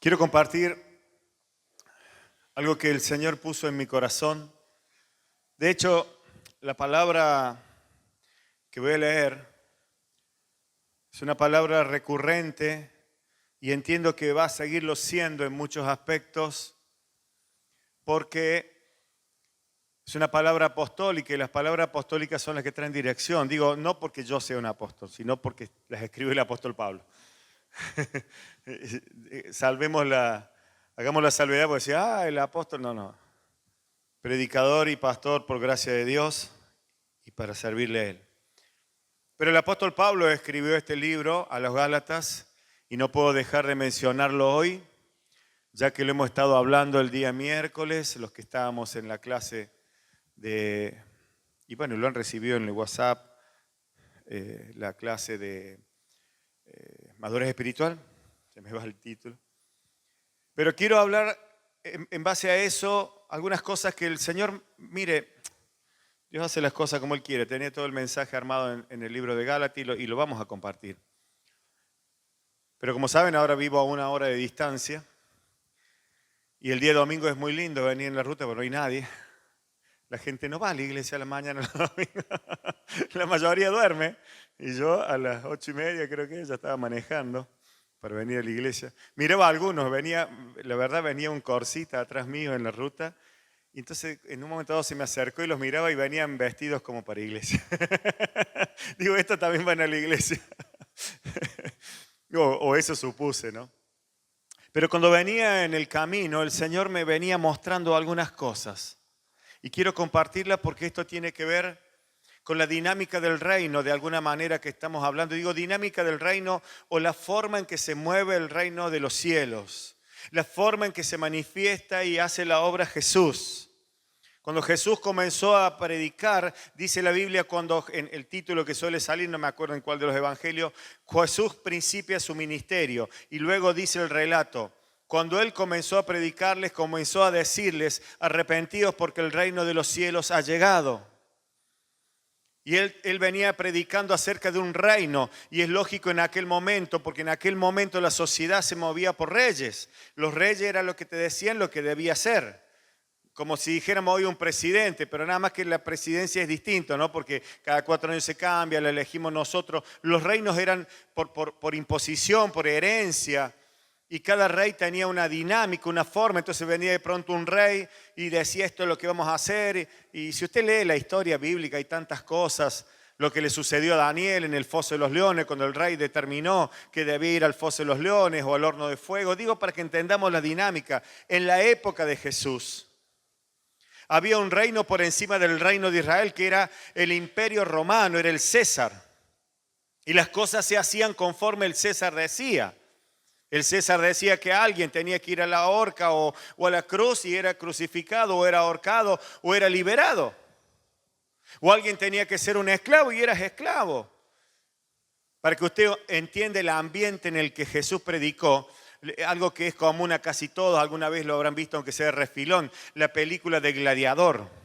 Quiero compartir algo que el Señor puso en mi corazón. De hecho, la palabra que voy a leer es una palabra recurrente y entiendo que va a seguirlo siendo en muchos aspectos porque es una palabra apostólica y las palabras apostólicas son las que traen dirección. Digo, no porque yo sea un apóstol, sino porque las escribe el apóstol Pablo. Hagamos la salvedad porque decía, el apóstol, no. Predicador y pastor por gracia de Dios y para servirle a Él. Pero el apóstol Pablo escribió este libro a los Gálatas y no puedo dejar de mencionarlo hoy, ya que lo hemos estado hablando el día miércoles, los que estábamos en la clase y bueno, lo han recibido en el WhatsApp, la clase de madurez espiritual, se me va el título. Pero quiero hablar en base a eso, algunas cosas que el Señor, mire, Dios hace las cosas como Él quiere. Tenía todo el mensaje armado en el libro de Gálatas y lo vamos a compartir. Pero como saben, ahora vivo a 1 hora de distancia y el día domingo es muy lindo venir en la ruta porque no hay nadie. La gente no va a la iglesia a la mañana, la mayoría duerme y yo a las 8:30 creo que ya estaba manejando para venir a la iglesia. Miraba a algunos, la verdad venía un Corsita atrás mío en la ruta y entonces en un momento dado se me acercó y los miraba y venían vestidos como para iglesia. Digo, estos también van a la iglesia. o eso supuse, ¿no? Pero cuando venía en el camino, el Señor me venía mostrando algunas cosas. Y quiero compartirla porque esto tiene que ver con la dinámica del reino, de alguna manera que estamos hablando. Digo dinámica del reino o la forma en que se mueve el reino de los cielos. La forma en que se manifiesta y hace la obra Jesús. Cuando Jesús comenzó a predicar, dice la Biblia, cuando en el título que suele salir, no me acuerdo en cuál de los evangelios, Jesús principia su ministerio. Y luego dice el relato, cuando Él comenzó a predicarles, comenzó a decirles, arrepentidos porque el reino de los cielos ha llegado. Y él venía predicando acerca de un reino, y es lógico en aquel momento, porque en aquel momento la sociedad se movía por reyes. Los reyes eran lo que te decían lo que debía ser. Como si dijéramos hoy un presidente, pero nada más que la presidencia es distinto, ¿no? Porque cada 4 años se cambia, la elegimos nosotros. Los reinos eran por imposición, por herencia. Y cada rey tenía una dinámica, una forma. Entonces venía de pronto un rey y decía esto es lo que vamos a hacer. Y si usted lee la historia bíblica hay tantas cosas. Lo que le sucedió a Daniel en el foso de los leones cuando el rey determinó que debía ir al foso de los leones o al horno de fuego. Digo para que entendamos la dinámica. En la época de Jesús había un reino por encima del reino de Israel que era el imperio romano, era el César. Y las cosas se hacían conforme el César decía. El César decía que alguien tenía que ir a la horca o a la cruz y era crucificado o era ahorcado o era liberado. O alguien tenía que ser un esclavo y eras esclavo. Para que usted entienda el ambiente en el que Jesús predicó, algo que es común a casi todos, alguna vez lo habrán visto aunque sea de refilón, la película de Gladiador.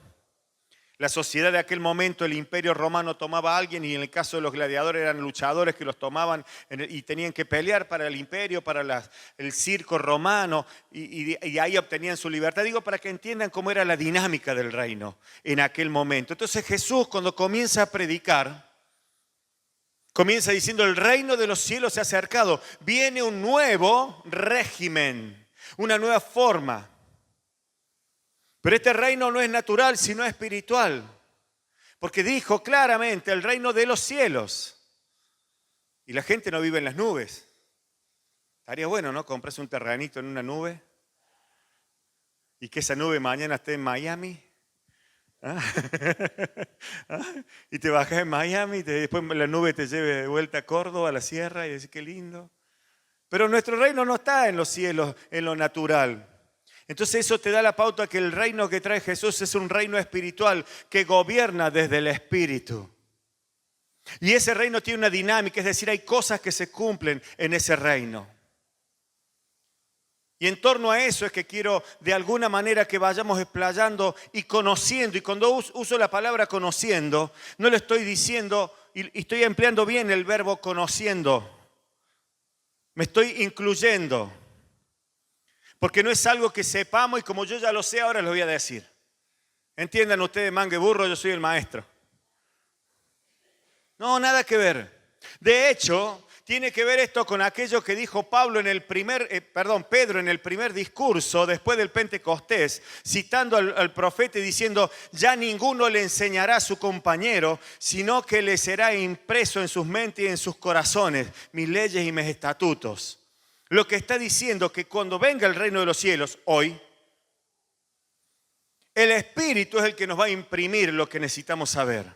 La sociedad de aquel momento, el imperio romano tomaba a alguien y en el caso de los gladiadores eran luchadores que los tomaban y tenían que pelear para el imperio, para el circo romano y ahí obtenían su libertad. Digo para que entiendan cómo era la dinámica del reino en aquel momento. Entonces Jesús cuando comienza a predicar, comienza diciendo el reino de los cielos se ha acercado. Viene un nuevo régimen, una nueva forma. Pero este reino no es natural, sino espiritual. Porque dijo claramente el reino de los cielos. Y la gente no vive en las nubes. Estaría bueno, ¿no? Comprarse un terrenito en una nube. Y que esa nube mañana esté en Miami. ¿Ah? Y te bajas en Miami y después la nube te lleve de vuelta a Córdoba, a la sierra. Y decís, qué lindo. Pero nuestro reino no está en los cielos, en lo natural. Entonces eso te da la pauta que el reino que trae Jesús es un reino espiritual que gobierna desde el espíritu. Y ese reino tiene una dinámica, es decir, hay cosas que se cumplen en ese reino. Y en torno a eso es que quiero de alguna manera que vayamos explayando y conociendo. Y cuando uso la palabra conociendo, no le estoy diciendo, y estoy empleando bien el verbo conociendo. Me estoy incluyendo. Porque no es algo que sepamos y como yo ya lo sé, ahora lo voy a decir. Entiendan ustedes, mangue burro, yo soy el maestro. No, nada que ver. De hecho, tiene que ver esto con aquello que dijo Pedro en el primer discurso después del Pentecostés, citando al profeta y diciendo, ya ninguno le enseñará a su compañero, sino que le será impreso en sus mentes y en sus corazones mis leyes y mis estatutos. Lo que está diciendo que cuando venga el reino de los cielos, hoy, el Espíritu es el que nos va a imprimir lo que necesitamos saber.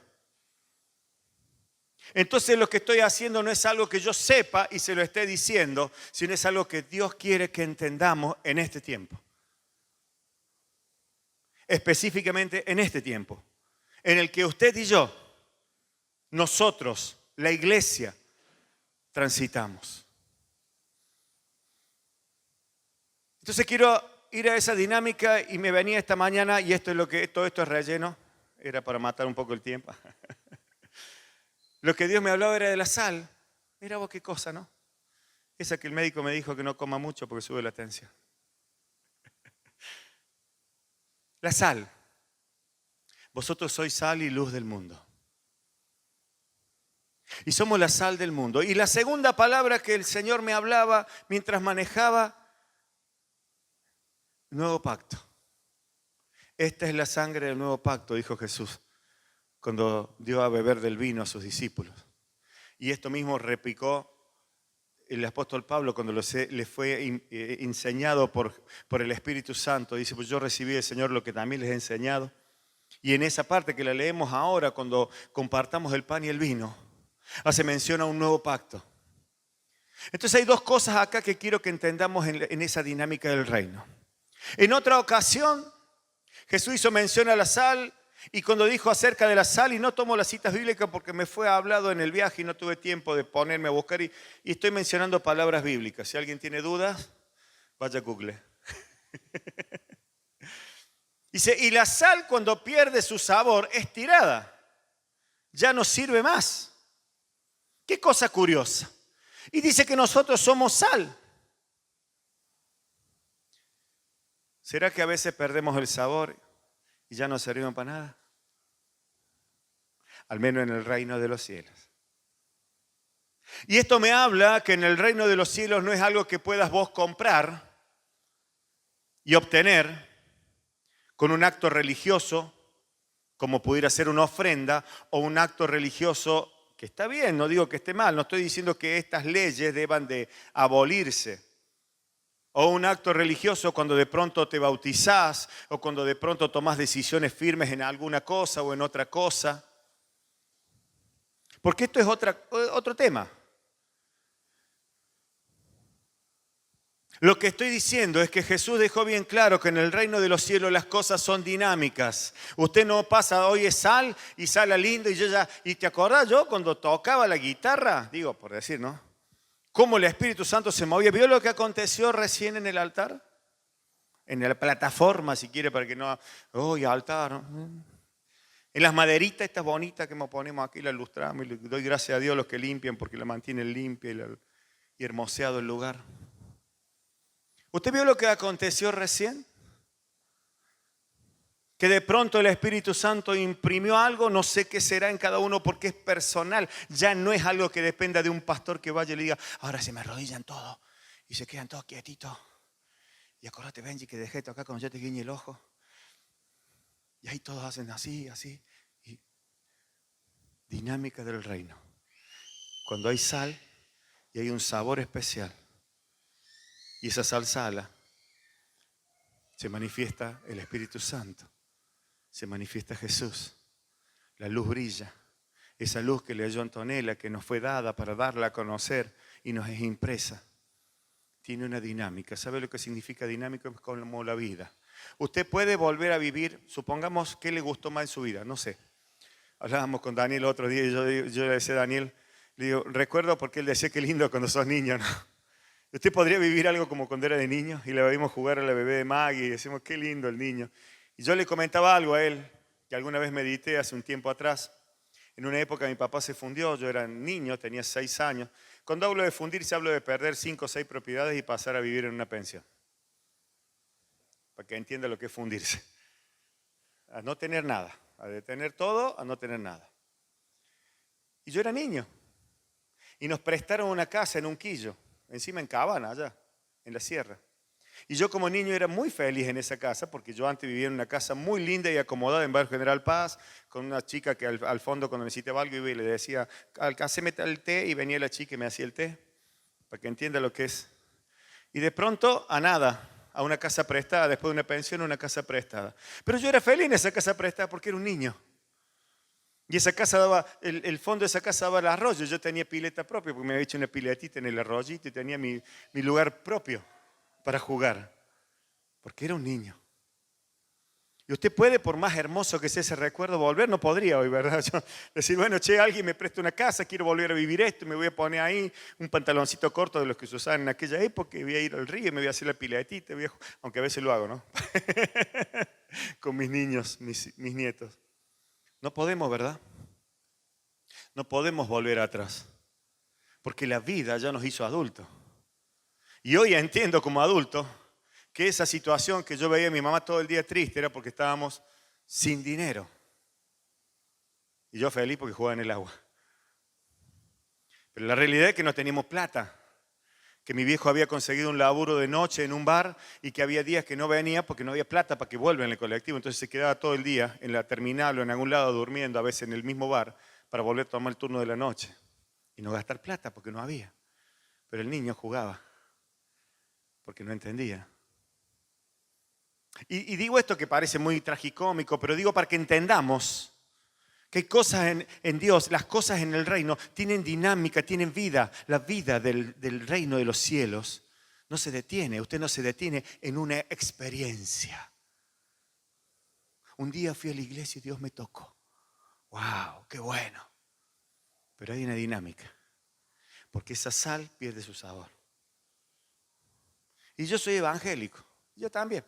Entonces lo que estoy haciendo no es algo que yo sepa y se lo esté diciendo, sino es algo que Dios quiere que entendamos en este tiempo. Específicamente en este tiempo, en el que usted y yo, nosotros, la iglesia, transitamos. Entonces quiero ir a esa dinámica y me venía esta mañana, y todo esto es relleno, era para matar un poco el tiempo. Lo que Dios me hablaba era de la sal. Mira vos qué cosa, ¿no? Esa que el médico me dijo que no coma mucho porque sube la tensión. La sal. Vosotros sois sal y luz del mundo. Y somos la sal del mundo. Y la segunda palabra que el Señor me hablaba mientras manejaba, nuevo pacto. Esta es la sangre del nuevo pacto, dijo Jesús, cuando dio a beber del vino a sus discípulos. Y esto mismo replicó el apóstol Pablo cuando le fue enseñado por el Espíritu Santo. Dice, pues yo recibí del Señor lo que también les he enseñado. Y en esa parte que la leemos ahora, cuando compartamos el pan y el vino, hace mención a un nuevo pacto. Entonces hay dos cosas acá que quiero que entendamos en esa dinámica del reino. En otra ocasión, Jesús hizo mención a la sal. Y cuando dijo acerca de la sal, y no tomo las citas bíblicas porque me fue hablado en el viaje y no tuve tiempo de ponerme a buscar, y estoy mencionando palabras bíblicas. Si alguien tiene dudas, vaya a Google. Dice, y la sal cuando pierde su sabor es tirada, ya no sirve más. Qué cosa curiosa. Y dice que nosotros somos sal. ¿Será que a veces perdemos el sabor y ya no servimos para nada? Al menos en el reino de los cielos. Y esto me habla que en el reino de los cielos no es algo que puedas vos comprar y obtener con un acto religioso, como pudiera ser una ofrenda, o un acto religioso que está bien, no digo que esté mal, no estoy diciendo que estas leyes deban de abolirse. O un acto religioso cuando de pronto te bautizás o cuando de pronto tomás decisiones firmes en alguna cosa o en otra cosa. Porque esto es otro tema. Lo que estoy diciendo es que Jesús dejó bien claro que en el reino de los cielos las cosas son dinámicas. Usted no pasa, hoy es sal y sale lindo y te acordás yo cuando tocaba la guitarra, digo por decir, ¿no? Cómo el Espíritu Santo se movía. ¿Vio lo que aconteció recién en el altar? En la plataforma, si quiere, para que no... altar, ¿no? En las maderitas estas bonitas que ponemos aquí, las ilustramos y le doy gracias a Dios a los que limpian porque la mantienen limpia y hermoseado el lugar. ¿Usted vio lo que aconteció recién? Que de pronto el Espíritu Santo imprimió algo, no sé qué será en cada uno porque es personal. Ya no es algo que dependa de un pastor que vaya y le diga, ahora se me arrodillan todos y se quedan todos quietitos. Y acuérdate, Benji, que dejé esto acá cuando yo te guiñe el ojo. Y ahí todos hacen así, así. Y dinámica del reino. Cuando hay sal y hay un sabor especial. Y esa sal sala, se manifiesta el Espíritu Santo. Se manifiesta Jesús. La luz brilla. Esa luz que le dio Antonella, que nos fue dada para darla a conocer y nos es impresa. Tiene una dinámica. ¿Sabe lo que significa dinámica? Es como la vida. Usted puede volver a vivir, supongamos, ¿qué le gustó más en su vida? No sé. Hablábamos con Daniel otro día y yo le decía a Daniel, le digo, recuerdo porque él decía que lindo cuando sos niño, ¿no? Usted podría vivir algo como cuando era de niño y le vimos jugar a la bebé de Maggie y decimos, qué lindo el niño. Y yo le comentaba algo a él, que alguna vez medité hace un tiempo atrás. En una época mi papá se fundió, yo era niño, tenía 6 años. Cuando hablo de fundirse, hablo de perder 5 o 6 propiedades y pasar a vivir en una pensión. para que entienda lo que es fundirse. A no tener nada, a de tener todo, a no tener nada. Y yo era niño. Y nos prestaron una casa en Unquillo, encima en Cabana, allá, en la sierra. Y yo como niño era muy feliz en esa casa, porque yo antes vivía en una casa muy linda y acomodada en Barrio General Paz, con una chica que al fondo cuando necesitaba algo iba y le decía, haceme el té, y venía la chica y me hacía el té, para que entienda lo que es. Y de pronto a nada, a una casa prestada, después de una pensión, a una casa prestada. Pero yo era feliz en esa casa prestada porque era un niño. Y esa casa daba, el fondo de esa casa daba al arroyo. Yo tenía pileta propia, porque me había hecho una piletita en el arroyito y tenía mi lugar propio para jugar, porque era un niño. Y usted puede, por más hermoso que sea ese recuerdo, volver. No podría hoy, ¿verdad? Yo decir, bueno, che, alguien me presta una casa, quiero volver a vivir esto, me voy a poner ahí un pantaloncito corto de los que se usaban en aquella época, y voy a ir al río y me voy a hacer la piletita, aunque a veces lo hago, ¿no? Con mis niños, mis nietos. No podemos, ¿verdad? No podemos volver atrás, porque la vida ya nos hizo adultos. Y hoy entiendo como adulto que esa situación que yo veía a mi mamá todo el día triste era porque estábamos sin dinero. Y yo feliz porque jugaba en el agua. Pero la realidad es que no teníamos plata, que mi viejo había conseguido un laburo de noche en un bar y que había días que no venía porque no había plata para que vuelva en el colectivo. Entonces se quedaba todo el día en la terminal o en algún lado durmiendo, a veces en el mismo bar, para volver a tomar el turno de la noche. Y no gastar plata porque no había. Pero el niño jugaba porque no entendía. Y digo esto que parece muy tragicómico, pero digo para que entendamos que hay cosas en Dios, las cosas en el reino tienen dinámica, tienen vida. La vida del reino de los cielos no se detiene, usted no se detiene en una experiencia. Un día fui a la iglesia y Dios me tocó. ¡Wow! ¡Qué bueno! Pero hay una dinámica, porque esa sal pierde su sabor. Y yo soy evangélico, yo también.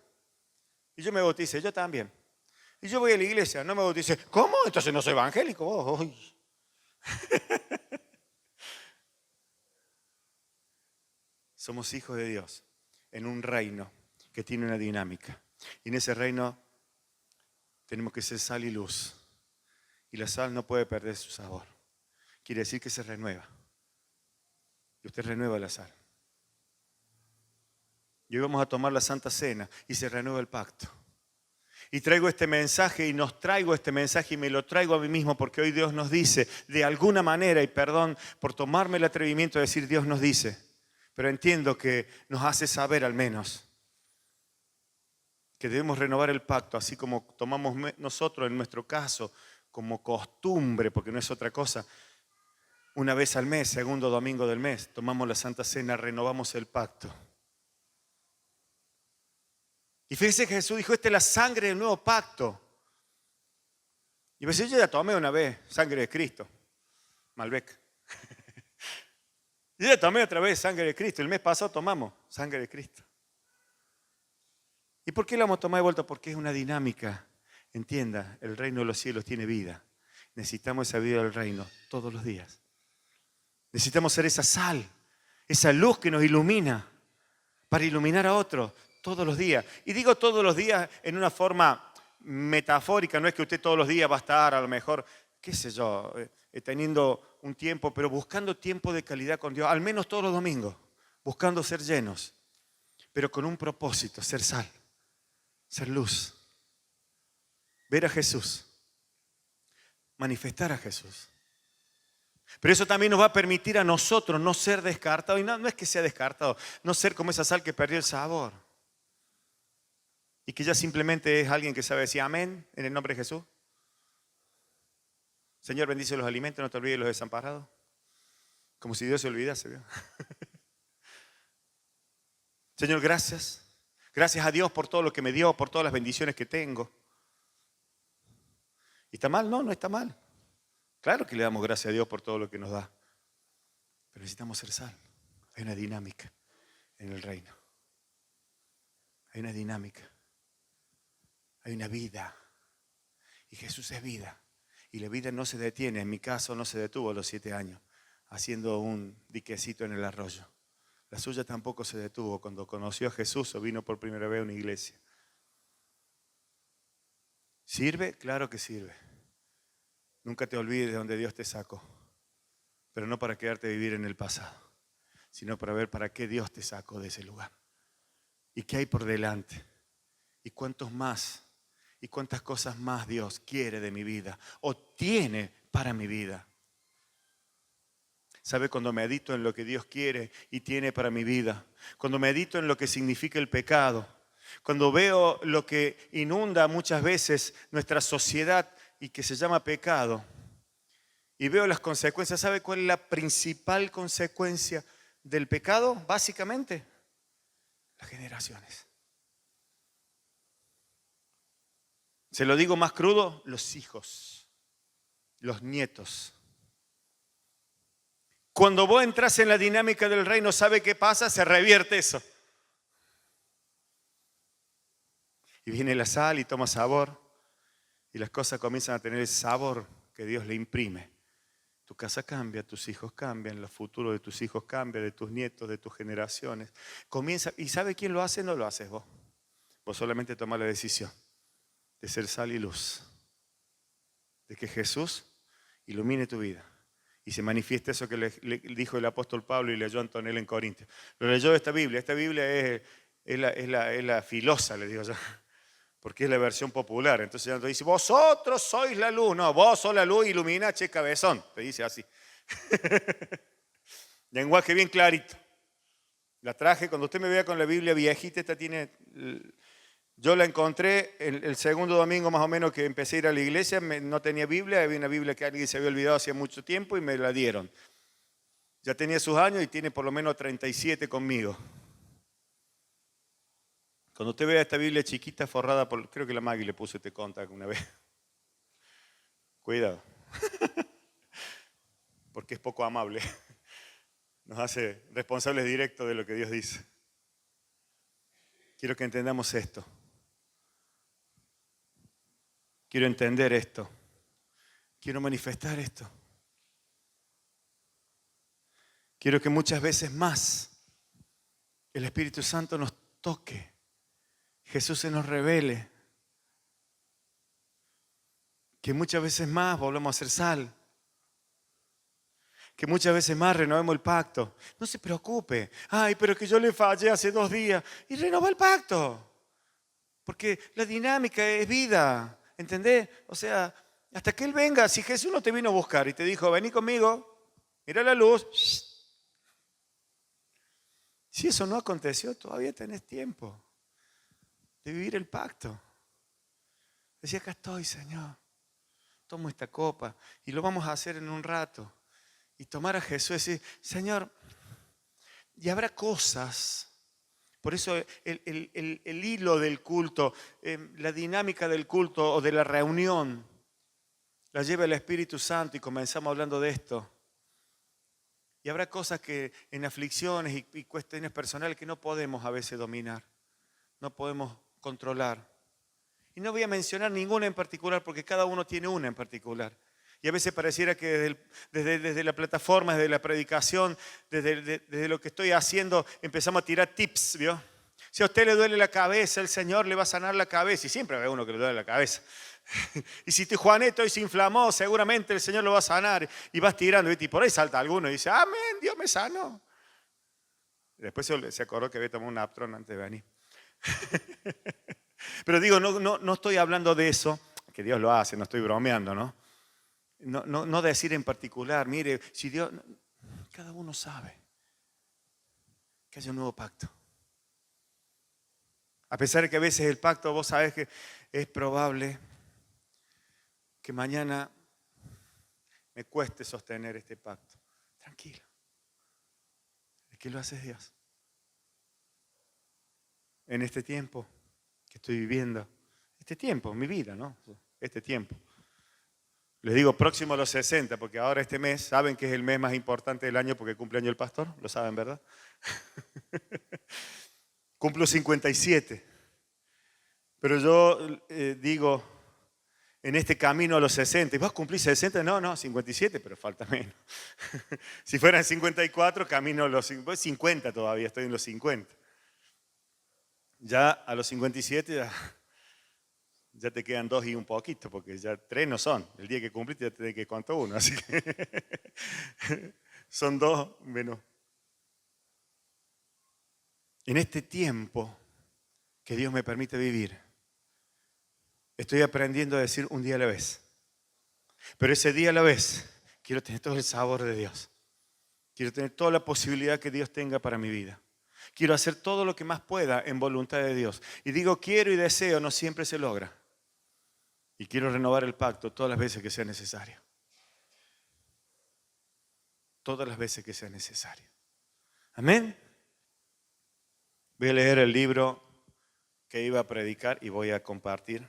Y yo me bauticé, yo también. Y yo voy a la iglesia, no me bauticé. ¿Cómo? Entonces no soy evangélico. Oh, Somos hijos de Dios en un reino que tiene una dinámica. Y en ese reino tenemos que ser sal y luz. Y la sal no puede perder su sabor. Quiere decir que se renueva. Y usted renueva la sal. Y hoy vamos a tomar la Santa Cena y se renueva el pacto. Y traigo este mensaje y nos traigo este mensaje y me lo traigo a mí mismo porque hoy Dios nos dice, de alguna manera, y perdón por tomarme el atrevimiento de decir Dios nos dice, pero entiendo que nos hace saber al menos que debemos renovar el pacto, así como tomamos nosotros en nuestro caso como costumbre, porque no es otra cosa. Una vez al mes, segundo domingo del mes, tomamos la Santa Cena, renovamos el pacto. Y fíjese que Jesús dijo, esta es la sangre del nuevo pacto. Y pues yo ya tomé una vez sangre de Cristo, Malbec. Yo ya tomé otra vez sangre de Cristo. El mes pasado tomamos sangre de Cristo. ¿Y por qué la vamos a tomar de vuelta? Porque es una dinámica. Entienda, el reino de los cielos tiene vida. Necesitamos esa vida del reino todos los días. Necesitamos ser esa sal, esa luz que nos ilumina para iluminar a otros todos los días. Y digo todos los días en una forma metafórica, no es que usted todos los días va a estar a lo mejor, qué sé yo, teniendo un tiempo, pero buscando tiempo de calidad con Dios, al menos todos los domingos, buscando ser llenos, pero con un propósito, ser sal, ser luz, ver a Jesús, manifestar a Jesús. Pero eso también nos va a permitir a nosotros no ser descartados, y no es que sea descartado, no ser como esa sal que perdió el sabor. Y que ya simplemente es alguien que sabe decir amén en el nombre de Jesús. Señor, bendice los alimentos, no te olvides de los desamparados. Como si Dios se olvidase. ¿Vio? Señor, gracias. Gracias a Dios por todo lo que me dio, por todas las bendiciones que tengo. ¿Y está mal? No, no está mal. Claro que le damos gracias a Dios por todo lo que nos da. Pero necesitamos ser sal. Hay una dinámica en el reino. Hay una dinámica. Hay una vida. Y Jesús es vida. Y la vida no se detiene. En mi caso no se detuvo a los 7 años haciendo un diquecito en el arroyo. La suya tampoco se detuvo cuando conoció a Jesús o vino por primera vez a una iglesia. ¿Sirve? Claro que sirve. Nunca te olvides de donde Dios te sacó, pero no para quedarte a vivir en el pasado, sino para ver para qué Dios te sacó de ese lugar y qué hay por delante y cuántos más y cuántas cosas más Dios quiere de mi vida o tiene para mi vida. ¿Sabe? Cuando medito en lo que Dios quiere y tiene para mi vida, cuando medito en lo que significa el pecado, cuando veo lo que inunda muchas veces nuestra sociedad y que se llama pecado, y veo las consecuencias, ¿sabe cuál es la principal consecuencia del pecado? Básicamente, las generaciones. Se lo digo más crudo, los hijos, los nietos. Cuando vos entras en la dinámica del reino, ¿sabe qué pasa? Se revierte eso. Y viene la sal y toma sabor, y las cosas comienzan a tener el sabor que Dios le imprime. Tu casa cambia, tus hijos cambian, el futuro de tus hijos cambia, de tus nietos, de tus generaciones. Comienza, ¿y sabe quién lo hace? No lo haces vos. Vos solamente tomás la decisión de ser sal y luz, de que Jesús ilumine tu vida y se manifieste eso que le dijo el apóstol Pablo y leyó Antonella en Corintios. Lo leyó esta Biblia es la filosa, le digo yo, porque es la versión popular. Entonces ya no te dice, vosotros sois la luz. No, vos sos la luz, ilumina, che cabezón. Te dice así. Lenguaje bien clarito. La traje, cuando usted me vea con la Biblia viejita, esta tiene... Yo la encontré el segundo domingo más o menos que empecé a ir a la iglesia, no tenía Biblia, había una Biblia que alguien se había olvidado hacía mucho tiempo y me la dieron. Ya tenía sus años y tiene por lo menos 37 conmigo. Cuando usted vea esta Biblia chiquita forrada por, creo que la Maggie le puso este contacto una vez. Cuidado. Porque es poco amable. Nos hace responsables directos de lo que Dios dice. Quiero que entendamos esto. Quiero entender esto. Quiero manifestar esto. Quiero que muchas veces más el Espíritu Santo nos toque. Jesús se nos revele. Que muchas veces más volvamos a ser sal. Que muchas veces más renovemos el pacto. No se preocupe. Ay, pero que yo le fallé hace 2 días. Y renova el pacto. Porque la dinámica es vida. ¿Entendés? O sea, hasta que Él venga, si Jesús no te vino a buscar y te dijo, vení conmigo, mira la luz. Si eso no aconteció, todavía tenés tiempo de vivir el pacto. Decía, acá estoy, Señor. Tomo esta copa y lo vamos a hacer en un rato. Y tomar a Jesús y decir, Señor, y habrá cosas. Por eso el hilo del culto, la dinámica del culto o de la reunión, la lleva el Espíritu Santo y comenzamos hablando de esto. Y habrá cosas que en aflicciones y cuestiones personales que no podemos a veces dominar, no podemos controlar. Y no voy a mencionar ninguna en particular porque cada uno tiene una en particular. Y a veces pareciera que desde la plataforma, desde la predicación, desde lo que estoy haciendo, empezamos a tirar tips, ¿vio? Si a usted le duele la cabeza, el Señor le va a sanar la cabeza. Y siempre hay uno que le duele la cabeza. Y si Juaneto hoy se inflamó, seguramente el Señor lo va a sanar. Y vas tirando, ¿viste? Y por ahí salta alguno y dice, amén, Dios me sanó. Y después se acordó que había tomado un Aptron antes de venir. Pero digo, no estoy hablando de eso, que Dios lo hace, no estoy bromeando, ¿no? No decir en particular, mire, si Dios, cada uno sabe que hay un nuevo pacto. A pesar de que a veces el pacto, vos sabés que es probable que mañana me cueste sostener este pacto. Tranquilo. ¿De qué lo hace Dios? En este tiempo que estoy viviendo, este tiempo, mi vida, ¿no? Este tiempo. Les digo próximo a los 60, porque ahora este mes, ¿saben que es el mes más importante del año porque cumple año el pastor? Lo saben, ¿verdad? Cumplo 57. Pero yo digo, en este camino a los 60, ¿vas a cumplir 60? No, 57, pero falta menos. Si fueran 54, camino a los 50 todavía, estoy en los 50. Ya a los 57 ya Ya te quedan 2 y un poquito, porque ya 3 no son. El día que cumpliste ya tenés que contar 1, así que son 2 menos. En este tiempo que Dios me permite vivir, estoy aprendiendo a decir un día a la vez. Pero ese día a la vez quiero tener todo el sabor de Dios. Quiero tener toda la posibilidad que Dios tenga para mi vida. Quiero hacer todo lo que más pueda en voluntad de Dios. Y digo quiero y deseo, no siempre se logra. Y quiero renovar el pacto todas las veces que sea necesario. Todas las veces que sea necesario. Amén. Voy a leer el libro que iba a predicar y voy a compartir.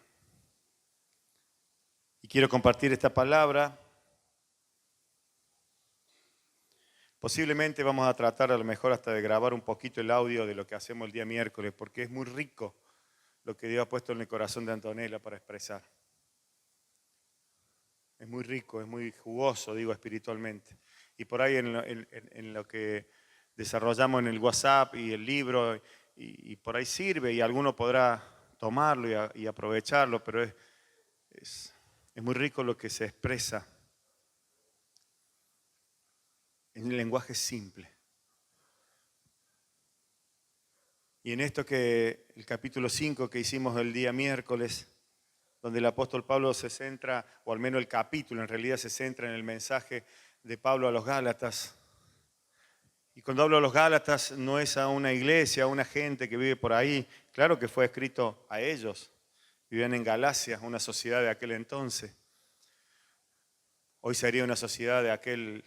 Y quiero compartir esta palabra. Posiblemente vamos a tratar a lo mejor hasta de grabar un poquito el audio de lo que hacemos el día miércoles, porque es muy rico lo que Dios ha puesto en el corazón de Antonella para expresar. Es muy rico, es muy jugoso, digo, espiritualmente. Y por ahí en lo que desarrollamos en el WhatsApp y el libro, y por ahí sirve, y alguno podrá tomarlo y aprovecharlo, pero es muy rico lo que se expresa en el lenguaje simple. Y en esto que el capítulo 5 que hicimos el día miércoles, donde el apóstol Pablo se centra, o al menos el capítulo en realidad se centra en el mensaje de Pablo a los Gálatas. Y cuando hablo a los Gálatas no es a una iglesia, a una gente que vive por ahí. Claro que fue escrito a ellos. Vivían en Galacia, una sociedad de aquel entonces. Hoy sería una sociedad de aquel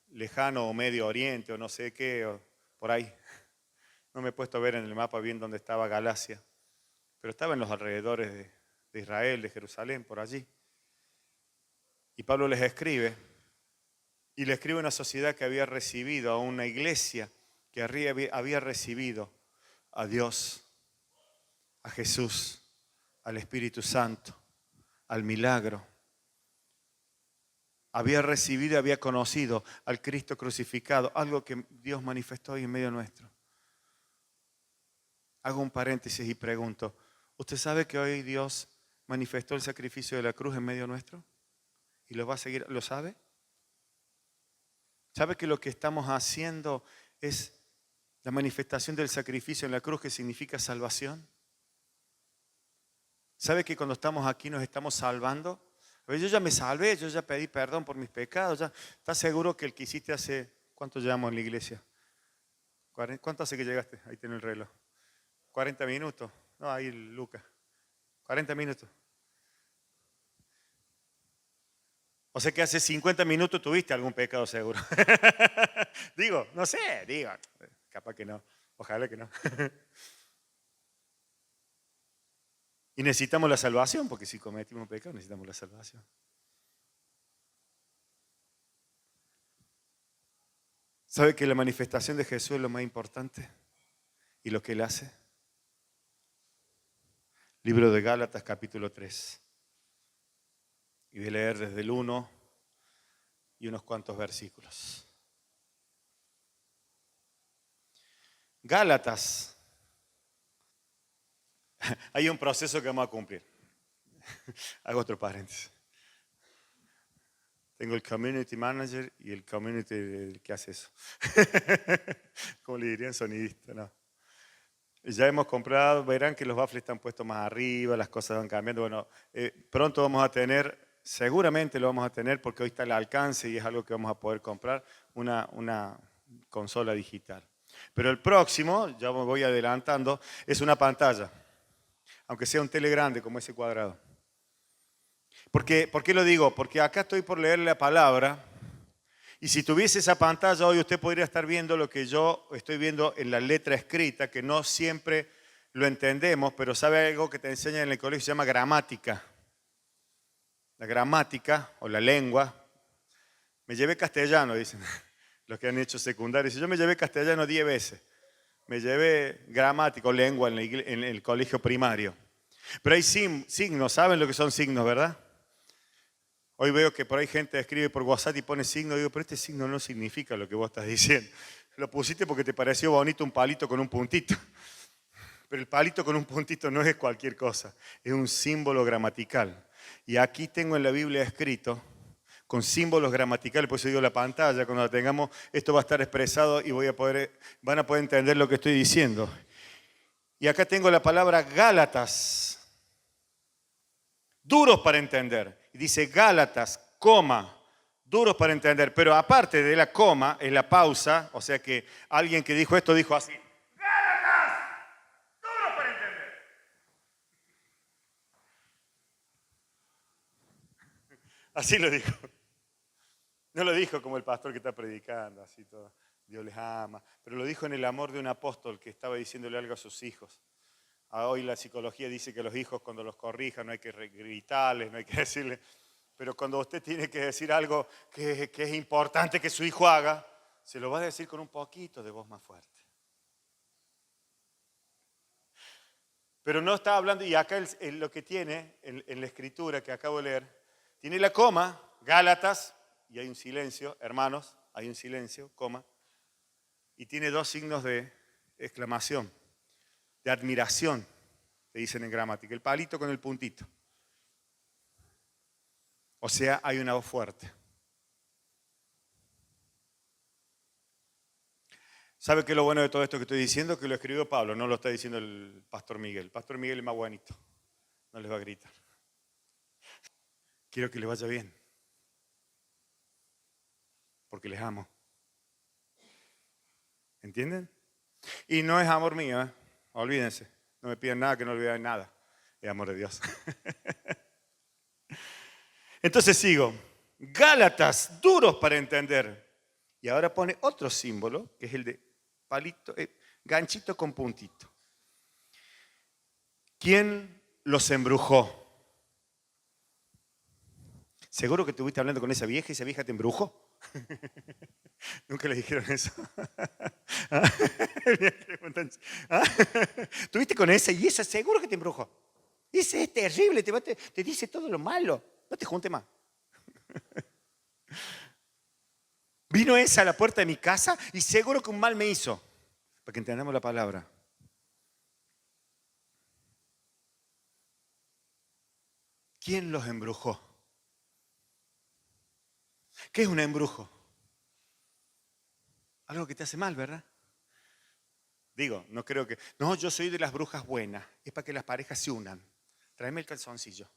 lejano o Medio Oriente o no sé qué, o por ahí. No me he puesto a ver en el mapa bien dónde estaba Galacia, pero estaba en los alrededores de Israel, de Jerusalén, por allí. Y Pablo les escribe, y le escribe a una sociedad que había recibido, a una iglesia que había recibido a Dios, a Jesús, al Espíritu Santo, al milagro. Había recibido, había conocido al Cristo crucificado, algo que Dios manifestó hoy en medio nuestro. Hago un paréntesis y pregunto, ¿usted sabe que hoy Dios manifestó el sacrificio de la cruz en medio nuestro? ¿Y lo va a seguir? ¿Lo sabe? ¿Sabe que lo que estamos haciendo es la manifestación del sacrificio en la cruz, que significa salvación? ¿Sabe que cuando estamos aquí nos estamos salvando? A ver, yo ya me salvé, yo ya pedí perdón por mis pecados. Ya. ¿Estás seguro que el que hiciste hace... ¿Cuánto llevamos en la iglesia? ¿Cuánto hace que llegaste? Ahí tiene el reloj. 40 minutos. No, ahí Lucas. 40 minutos. O sea que hace 50 minutos tuviste algún pecado seguro. Digo, no sé, capaz que no. Ojalá que no. Y necesitamos la salvación, porque si cometimos pecado necesitamos la salvación. ¿Sabe que la manifestación de Jesús es lo más importante? ¿Y lo que Él hace? Libro de Gálatas, capítulo 3. Y voy a leer desde el 1 y unos cuantos versículos. Gálatas. Hay un proceso que vamos a cumplir. Hago otro paréntesis. Tengo el community manager y el community que hace eso. ¿Cómo le dirían? Sonidista, no. Ya hemos comprado, verán que los baffles están puestos más arriba, las cosas van cambiando. Bueno, pronto vamos a tener, seguramente lo vamos a tener porque hoy está al alcance y es algo que vamos a poder comprar, una consola digital. Pero el próximo, ya me voy adelantando, es una pantalla, aunque sea un tele grande como ese cuadrado. ¿Por qué lo digo? Porque acá estoy por leer la palabra y si tuviese esa pantalla hoy usted podría estar viendo lo que yo estoy viendo en la letra escrita, que no siempre lo entendemos, pero sabe algo que te enseñan en el colegio, se llama gramática. La gramática o la lengua. Me llevé castellano, dicen los que han hecho secundaria. Yo me llevé castellano 10 veces. Me llevé gramática o lengua en el colegio primario. Pero hay signos, ¿saben lo que son signos, verdad? Hoy veo que por ahí gente escribe por WhatsApp y pone signo. Digo, pero este signo no significa lo que vos estás diciendo. Lo pusiste porque te pareció bonito un palito con un puntito. Pero el palito con un puntito no es cualquier cosa, es un símbolo gramatical. Y aquí tengo en la Biblia escrito, con símbolos gramaticales, por eso digo la pantalla, cuando la tengamos, esto va a estar expresado y van a poder entender lo que estoy diciendo. Y acá tengo la palabra Gálatas, duros para entender. Y dice Gálatas, coma, duros para entender. Pero aparte de la coma, es la pausa, o sea que alguien que dijo esto dijo así. Gálatas, duros para entender. Así lo dijo. No lo dijo como el pastor que está predicando, así todo. Dios les ama. Pero lo dijo en el amor de un apóstol que estaba diciéndole algo a sus hijos. Hoy la psicología dice que los hijos cuando los corrijan no hay que gritarles, no hay que decirles. Pero cuando usted tiene que decir algo que es importante que su hijo haga, se lo va a decir con un poquito de voz más fuerte. Pero no está hablando, y acá lo que tiene en la escritura que acabo de leer, tiene la coma, Gálatas, y hay un silencio, hermanos, hay un silencio, coma, y tiene dos signos de exclamación, de admiración, te dicen en gramática, el palito con el puntito. O sea, hay una voz fuerte. ¿Sabe qué es lo bueno de todo esto que estoy diciendo? Que lo escribió Pablo, no lo está diciendo el pastor Miguel. El pastor Miguel es más bonito, no les va a gritar. Quiero que les vaya bien, porque les amo. ¿Entienden? Y no es amor mío, ¿eh? Olvídense, no me pidan nada que no olviden nada. Es amor de Dios. Entonces sigo. Gálatas, duros para entender. Y ahora pone otro símbolo, que es el de palito, ganchito con puntito. ¿Quién los embrujó? ¿Seguro que estuviste hablando con esa vieja y esa vieja te embrujó? ¿Nunca le dijeron eso? ¿Estuviste con esa y esa seguro que te embrujó? Ese es terrible, te dice todo lo malo. No te juntes más. Vino esa a la puerta de mi casa y seguro que un mal me hizo. Para que entendamos la palabra. ¿Quién los embrujó? ¿Qué es un embrujo? Algo que te hace mal, ¿verdad? Digo, no creo que... No, yo soy de las brujas buenas. Es para que las parejas se unan. Tráeme el calzoncillo.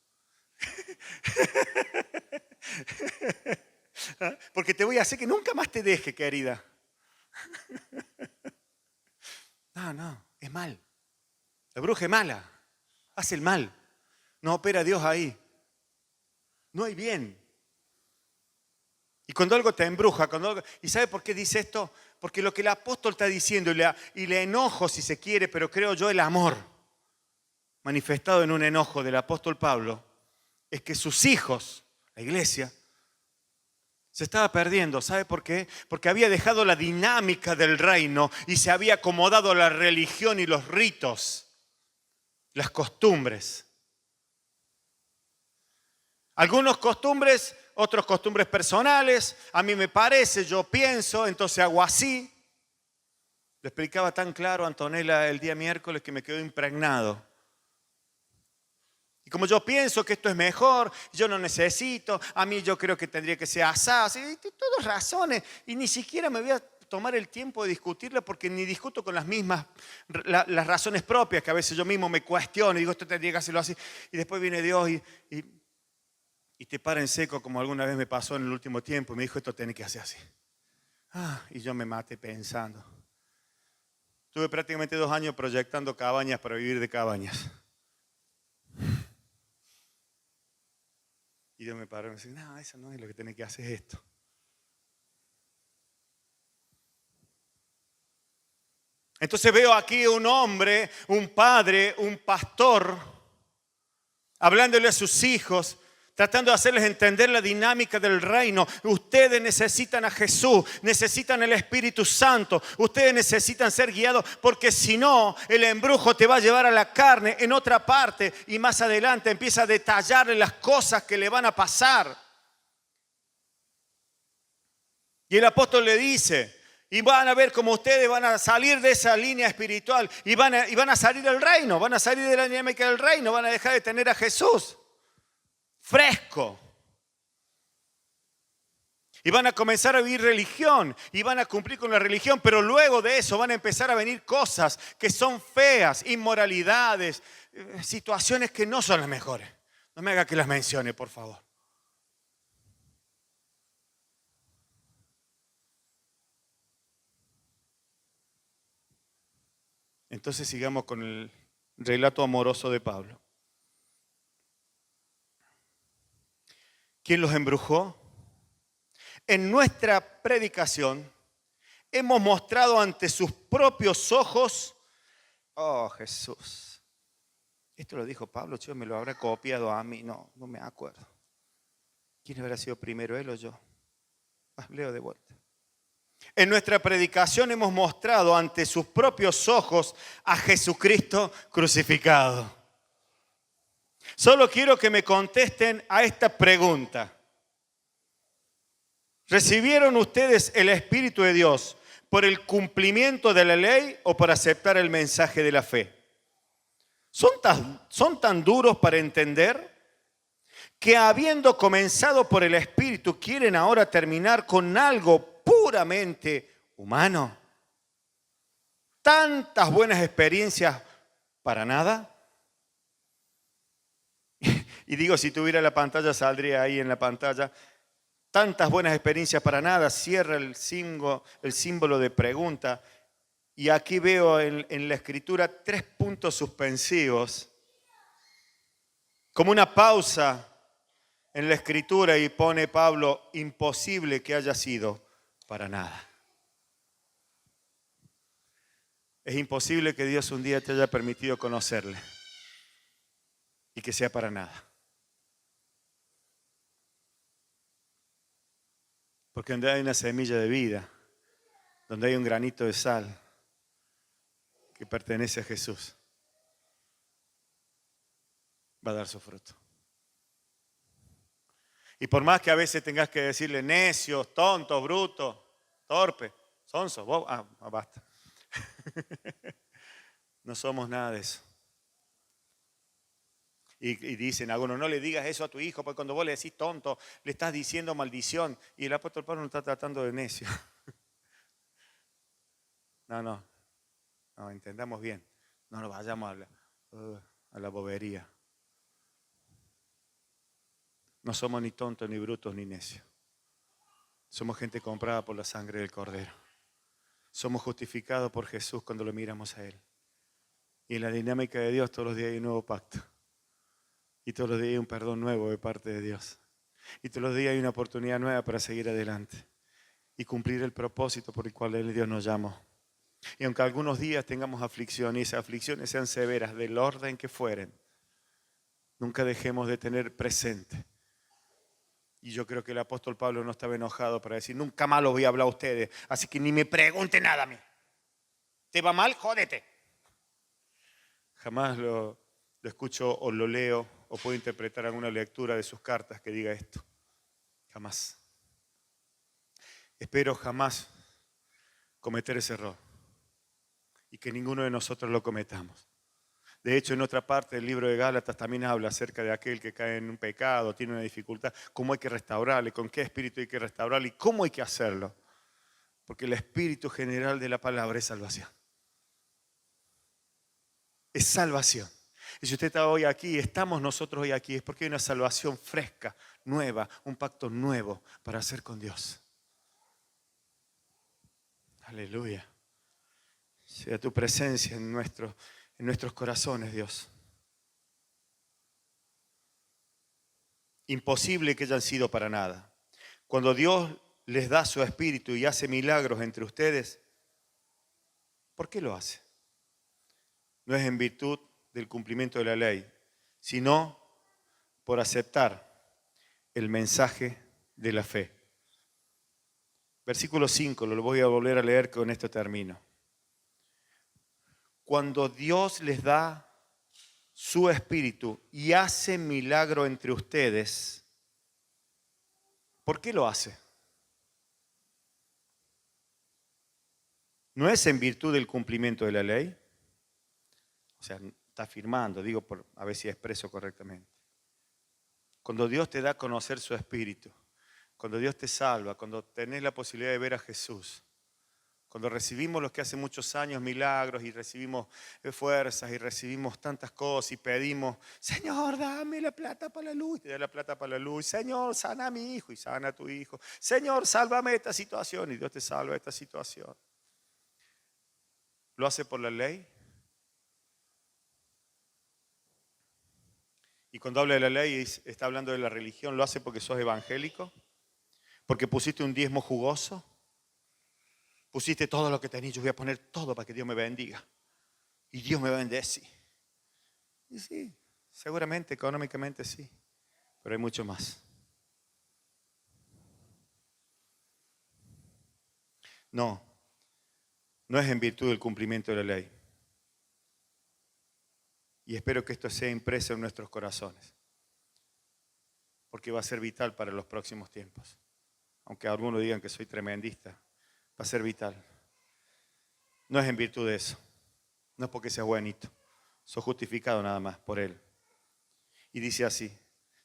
Porque te voy a hacer que nunca más te deje, querida. No, es mal. La bruja es mala. Hace el mal. No opera Dios ahí. No hay bien. Y cuando algo te embruja, ¿y sabe por qué dice esto? Porque lo que el apóstol está diciendo, y le enojo si se quiere, pero creo yo el amor manifestado en un enojo del apóstol Pablo, es que sus hijos, la iglesia, se estaba perdiendo. ¿Sabe por qué? Porque había dejado la dinámica del reino y se había acomodado a la religión y los ritos, las costumbres. Algunos costumbres, otros costumbres personales. A mí me parece, yo pienso, entonces hago así. Lo explicaba tan claro Antonella el día miércoles que me quedó impregnado. Y como yo pienso que esto es mejor, yo no necesito, a mí yo creo que tendría que ser así, todas razones. Y ni siquiera me voy a tomar el tiempo de discutirla porque ni discuto con las mismas, las razones propias que a veces yo mismo me cuestiono y digo, esto tendría que hacerlo así. Y después viene Dios y te para en seco, como alguna vez me pasó en el último tiempo, y me dijo, esto tiene que hacer así. Y yo me maté pensando. Tuve prácticamente 2 años proyectando cabañas para vivir de cabañas. Y Dios me paró y me dice, no, eso no es lo que tiene que hacer, esto. Entonces veo aquí un hombre, un padre, un pastor, hablándole a sus hijos, tratando de hacerles entender la dinámica del reino. Ustedes necesitan a Jesús, necesitan el Espíritu Santo. Ustedes necesitan ser guiados porque si no, el embrujo te va a llevar a la carne en otra parte y más adelante empieza a detallarle las cosas que le van a pasar. Y el apóstol le dice, Y van a ver cómo ustedes van a salir de esa línea espiritual y van a salir del reino, van a salir de la dinámica del reino, van a dejar de tener a Jesús fresco. Y van a comenzar a vivir religión y van a cumplir con la religión, pero luego de eso van a empezar a venir cosas que son feas, inmoralidades, situaciones que no son las mejores. No me haga que las mencione, por favor. Entonces sigamos con el relato amoroso de Pablo. ¿Quién los embrujó? En nuestra predicación hemos mostrado ante sus propios ojos, oh Jesús, esto lo dijo Pablo, chico, me lo habrá copiado a mí, no me acuerdo. ¿Quién habrá sido primero, él o yo? Leo de vuelta. En nuestra predicación hemos mostrado ante sus propios ojos a Jesucristo crucificado. Solo quiero que me contesten a esta pregunta. ¿Recibieron ustedes el Espíritu de Dios por el cumplimiento de la ley o por aceptar el mensaje de la fe? ¿Son tan duros para entender que habiendo comenzado por el Espíritu quieren ahora terminar con algo puramente humano? ¿Tantas buenas experiencias para nada? Y digo, si tuviera la pantalla, saldría ahí en la pantalla. Tantas buenas experiencias para nada, cierra el símbolo de pregunta. Y aquí veo en la escritura 3 puntos suspensivos, como una pausa en la escritura, y pone Pablo, imposible que haya sido para nada. Es imposible que Dios un día te haya permitido conocerle y que sea para nada. Porque donde hay una semilla de vida, donde hay un granito de sal que pertenece a Jesús, va a dar su fruto. Y por más que a veces tengas que decirle necios, tontos, brutos, torpe, sonso, basta. No somos nada de eso. Y dicen algunos, no le digas eso a tu hijo, porque cuando vos le decís tonto, le estás diciendo maldición. Y el apóstol Pablo no está tratando de necio. No, entendamos bien. No nos vayamos a la bobería. No somos ni tontos, ni brutos, ni necios. Somos gente comprada por la sangre del Cordero. Somos justificados por Jesús cuando lo miramos a Él. Y en la dinámica de Dios todos los días hay un nuevo pacto. Y todos los días hay un perdón nuevo de parte de Dios. Y todos los días hay una oportunidad nueva para seguir adelante y cumplir el propósito por el cual Dios nos llamó. Y aunque algunos días tengamos aflicción y esas aflicciones sean severas del orden que fueren, nunca dejemos de tener presente. Y yo creo que el apóstol Pablo no estaba enojado para decir, nunca más los voy a hablar a ustedes, así que ni me pregunte nada a mí. ¿Te va mal? Jódete. Jamás lo escucho o lo leo o puedo interpretar alguna lectura de sus cartas que diga esto. Jamás. Espero jamás cometer ese error y que ninguno de nosotros lo cometamos. De hecho, en otra parte del libro de Gálatas también habla acerca de aquel que cae en un pecado, tiene una dificultad, cómo hay que restaurarle, con qué espíritu hay que restaurarle y cómo hay que hacerlo. Porque el espíritu general de la palabra es salvación. Es salvación. Y si usted está hoy aquí, estamos nosotros hoy aquí, es porque hay una salvación fresca, nueva, un pacto nuevo para hacer con Dios. Aleluya. Sea tu presencia en nuestros corazones, Dios. Imposible que hayan sido para nada. Cuando Dios les da su espíritu y hace milagros entre ustedes, ¿por qué lo hace? No es en virtud del cumplimiento de la ley, sino por aceptar el mensaje de la fe. Versículo 5, lo voy a volver a leer, con esto termino. Cuando Dios les da su espíritu y hace milagro entre ustedes, ¿por qué lo hace? No es en virtud del cumplimiento de la ley. O sea, está afirmando, digo, a ver si expreso correctamente. Cuando Dios te da a conocer su Espíritu, cuando Dios te salva, cuando tenés la posibilidad de ver a Jesús, cuando recibimos los que hace muchos años milagros y recibimos fuerzas y recibimos tantas cosas y pedimos, Señor, dame la plata para la luz, y te da la plata para la luz. Señor, sana a mi hijo y sana a tu hijo. Señor, sálvame de esta situación y Dios te salva de esta situación. ¿Lo hace por la ley? Y cuando habla de la ley, está hablando de la religión, ¿lo hace porque sos evangélico? ¿Porque pusiste un diezmo jugoso? Pusiste todo lo que tenías, yo voy a poner todo para que Dios me bendiga. Y Dios me bendece. Y sí, seguramente, económicamente sí, pero hay mucho más. No es en virtud del cumplimiento de la ley. Y espero que esto sea impreso en nuestros corazones, porque va a ser vital para los próximos tiempos. Aunque algunos digan que soy tremendista, va a ser vital. No es en virtud de eso, no es porque sea buenito, soy justificado nada más por Él. Y dice así,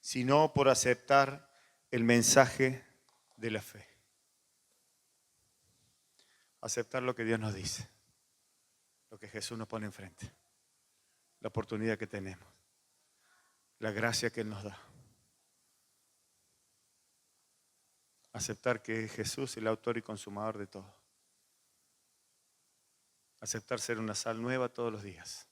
sino por aceptar el mensaje de la fe. Aceptar lo que Dios nos dice, lo que Jesús nos pone enfrente, la oportunidad que tenemos, la gracia que Él nos da. Aceptar que es Jesús el autor y consumador de todo. Aceptar ser una sal nueva todos los días.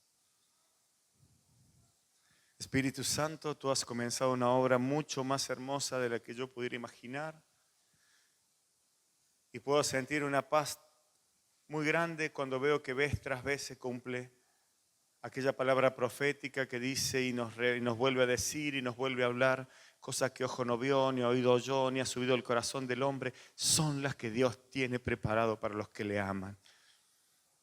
Espíritu Santo, tú has comenzado una obra mucho más hermosa de la que yo pudiera imaginar. Y puedo sentir una paz muy grande cuando veo que vez tras vez se cumple aquella palabra profética que dice y nos vuelve a decir y nos vuelve a hablar. Cosas que ojo no vio, ni oído oyó, ni ha subido el corazón del hombre, son las que Dios tiene preparado para los que le aman.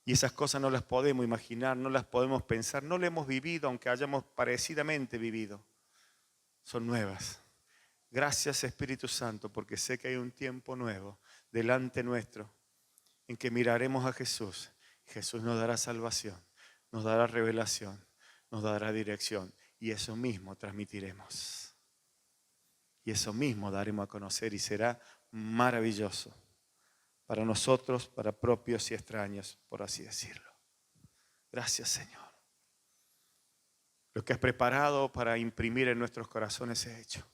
Y esas cosas no las podemos imaginar, no las podemos pensar, no las hemos vivido, aunque hayamos parecidamente vivido. Son nuevas. Gracias Espíritu Santo, porque sé que hay un tiempo nuevo delante nuestro en que miraremos a Jesús. Jesús nos dará salvación, nos dará revelación, nos dará dirección y eso mismo transmitiremos. Y eso mismo daremos a conocer y será maravilloso para nosotros, para propios y extraños, por así decirlo. Gracias, Señor. Lo que has preparado para imprimir en nuestros corazones se ha hecho.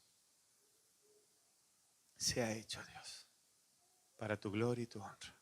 Se ha hecho, Dios, para tu gloria y tu honra.